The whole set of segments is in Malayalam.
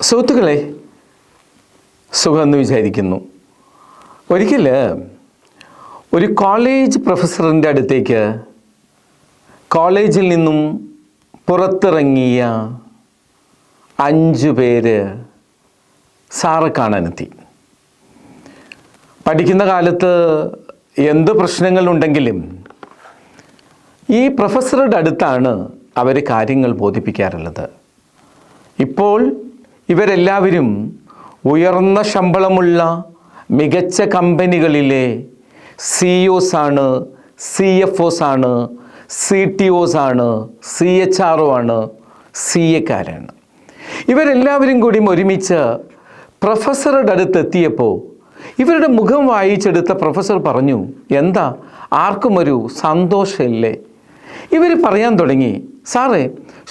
സുഹൃത്തുക്കളെ, സുഖമെന്ന് വിചാരിക്കുന്നു. ഒരിക്കൽ ഒരു കോളേജ് പ്രൊഫസറിൻ്റെ അടുത്തേക്ക് കോളേജിൽ നിന്നും പുറത്തിറങ്ങിയ 5 പേര് സാറെ കാണാനെത്തി. പഠിക്കുന്ന കാലത്ത് എന്ത് പ്രശ്നങ്ങളുണ്ടെങ്കിലും ഈ പ്രൊഫസറുടെ അടുത്താണ് അവർ കാര്യങ്ങൾ ബോധിപ്പിക്കാറുള്ളത്. ഇപ്പോൾ ഇവരെല്ലാവരും ഉയർന്ന ശമ്പളമുള്ള മികച്ച കമ്പനികളിലെ CEOs ആണ്, CFOs ആണ്, CTOs ആണ്, CHRO ആണ്, CAക്കാരാണ്. ഇവരെല്ലാവരും കൂടി ഒരുമിച്ച് പ്രൊഫസറുടെ അടുത്ത് എത്തിയപ്പോൾ ഇവരുടെ മുഖം വായിച്ചെടുത്ത പ്രൊഫസർ പറഞ്ഞു, എന്താ ആർക്കും ഒരു സന്തോഷമില്ലേ? ഇവർ പറയാൻ തുടങ്ങി, സാറേ,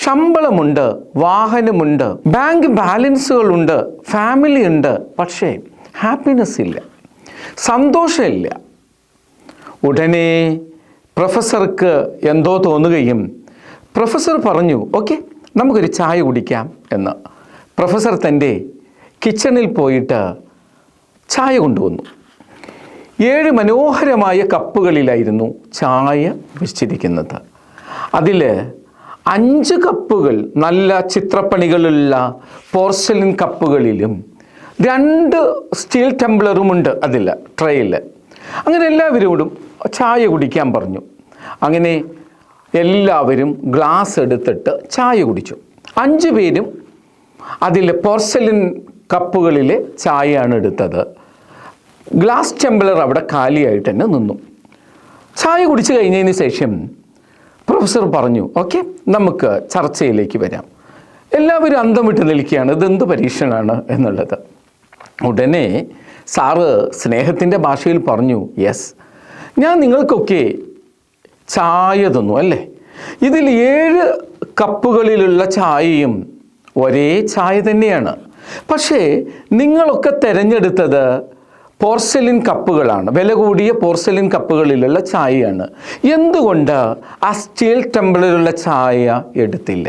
ശമ്പളമുണ്ട്, വാഹനമുണ്ട്, ബാങ്ക് ബാലൻസുകളുണ്ട്, ഫാമിലി ഉണ്ട്, പക്ഷേ ഹാപ്പിനെസ് ഇല്ല, സന്തോഷമില്ല. ഉടനെ പ്രൊഫസർക്ക് എന്തോ തോന്നുകയും പ്രൊഫസർ പറഞ്ഞു, ഓക്കെ, നമുക്കൊരു ചായ കുടിക്കാം എന്ന്. പ്രൊഫസർ തൻ്റെ കിച്ചണിൽ പോയിട്ട് ചായ കൊണ്ടുവന്നു. 7 മനോഹരമായ കപ്പുകളിലായിരുന്നു ചായ വെച്ചിരിക്കുന്നത്. അതിൽ 5 കപ്പുകൾ നല്ല ചിത്രപ്പണികളുള്ള പോർസലിൻ കപ്പുകളിലും 2 സ്റ്റീൽ ടംബ്ലറുമുണ്ട് അതിൽ ട്രേയിൽ. അങ്ങനെ എല്ലാവരോടും ചായ കുടിക്കാൻ പറഞ്ഞു. അങ്ങനെ എല്ലാവരും ഗ്ലാസ് എടുത്തിട്ട് ചായ കുടിച്ചു. 5 പേരും അതിൽ പോർസലിൻ കപ്പുകളിലെ ചായയാണ് എടുത്തത്. ഗ്ലാസ് ടംബ്ലർ അവിടെ കാലിയായിട്ട് തന്നെ നിന്നു. ചായ കുടിച്ചു കഴിഞ്ഞതിന് ശേഷം പ്രൊഫസർ പറഞ്ഞു, ഓക്കെ, നമുക്ക് ചർച്ചയിലേക്ക് വരാം. എല്ലാവരും അന്തം വിട്ട് നിൽക്കുകയാണ്, ഇതെന്ത് പരീക്ഷണമാണ് എന്നുള്ളത്. ഉടനെ സാറ് സ്നേഹത്തിൻ്റെ ഭാഷയിൽ പറഞ്ഞു, യെസ്, ഞാൻ നിങ്ങൾക്കൊക്കെ ചായ തന്നു അല്ലേ? ഇതിൽ 7 കപ്പുകളിലുള്ള ചായയും ഒരേ ചായ തന്നെയാണ്. പക്ഷേ നിങ്ങളൊക്കെ തിരഞ്ഞെടുത്തത് പോർസലിൻ കപ്പുകളാണ്, വില കൂടിയ പോർസലിൻ കപ്പുകളിലുള്ള ചായയാണ്. എന്തുകൊണ്ട് ആ സ്റ്റീൽ ടംബ്ലറിലുള്ള ചായ എടുത്തില്ല?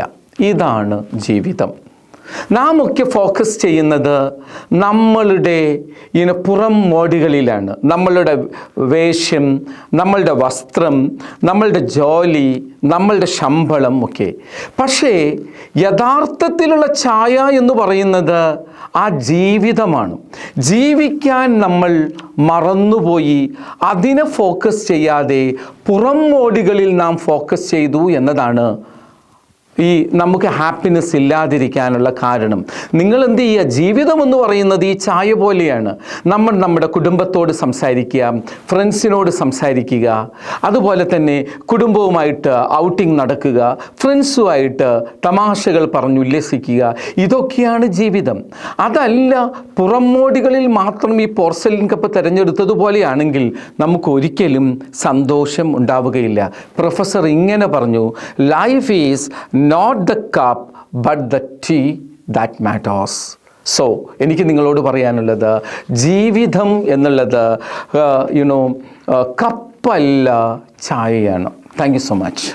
ഇതാണ് ജീവിതം. നാം ഒക്കെ ഫോക്കസ് ചെയ്യുന്നത് നമ്മളുടെ പുറം മോടികളിലാണ്. നമ്മളുടെ വേഷം, നമ്മളുടെ വസ്ത്രം, നമ്മളുടെ ജോലി, നമ്മളുടെ ശമ്പളം ഒക്കെ. പക്ഷേ യഥാർത്ഥത്തിലുള്ള ചായ എന്ന് പറയുന്നത് ആ ജീവിതമാണ്. ജീവിക്കാൻ നമ്മൾ മറന്നുപോയി അതിനെ ഫോക്കസ് ചെയ്യാതെ പുറം മോടികളിൽ നാം ഫോക്കസ് ചെയ്തു എന്നതാണ് ഈ നമുക്ക് ഹാപ്പിനെസ് ഇല്ലാതിരിക്കാനുള്ള കാരണം. നിങ്ങൾ എന്ത് ചെയ്യുക? ജീവിതം എന്ന് പറയുന്നത് ഈ ചായ പോലെയാണ്. നമ്മൾ നമ്മുടെ കുടുംബത്തോട് സംസാരിക്കുക, ഫ്രണ്ട്സിനോട് സംസാരിക്കുക, അതുപോലെ തന്നെ കുടുംബവുമായിട്ട് ഔട്ടിംഗ് നടക്കുക, ഫ്രണ്ട്സുമായിട്ട് തമാശകൾ പറഞ്ഞുല്ലസിക്കുക. ഇതൊക്കെയാണ് ജീവിതം. അതല്ല പുറമോടികളിൽ മാത്രം ഈ പോർസലിൻ കപ്പ് തിരഞ്ഞെടുത്തതുപോലെയാണെങ്കിൽ നമുക്കൊരിക്കലും സന്തോഷം ഉണ്ടാവുകയില്ല. പ്രൊഫസർ ഇങ്ങനെ പറഞ്ഞു, life is not the cup but the tea that matters. So എനിക്ക് നിങ്ങളോട് പറയാനുള്ളത്, ജീവിതം എന്നുള്ളത് കപ്പല്ല, ചായയാണ്. Thank you so much.